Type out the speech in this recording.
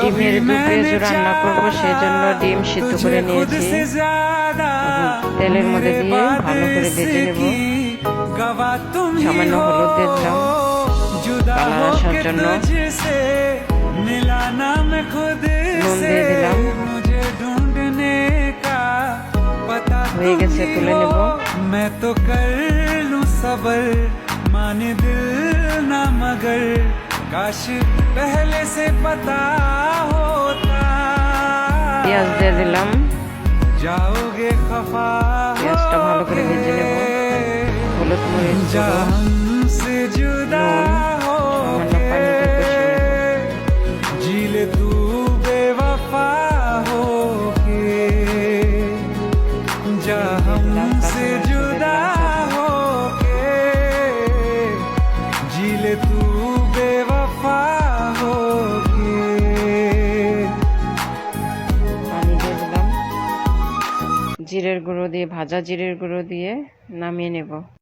ডিমের দু পেঁয়াজু রান্না করবো, সেই জন্য ডিম সিদ্ধ করে নিয়েছি। তেলের মধ্যে দিয়ে ভালো করে ভেজে নেব। সামান্য হলুদ দিয়ে দিলাম কালার আসার জন্য, নুন দিয়ে দিলাম। হয়ে গেছে, তুলে নেব। मैं तो कर लूं सबर माने दिल ना मगर काश पहले से पता होता। পেঁয়াজ দিয়ে দিলাম, जाओगे खफा, পেঁয়াজটা ভালো করে ভেজে নেব। হলুদ মরিচ हमसे जुदा हो जी ले तू बेवफा हो के जा हमसे जुदा हो के जी ले तू बेवफा हो के। পানি দিয়ে দিলাম, জিরের গুঁড়ো দিয়ে, ভাজা জিরের গুঁড়ো দিয়ে নামিয়ে নেব।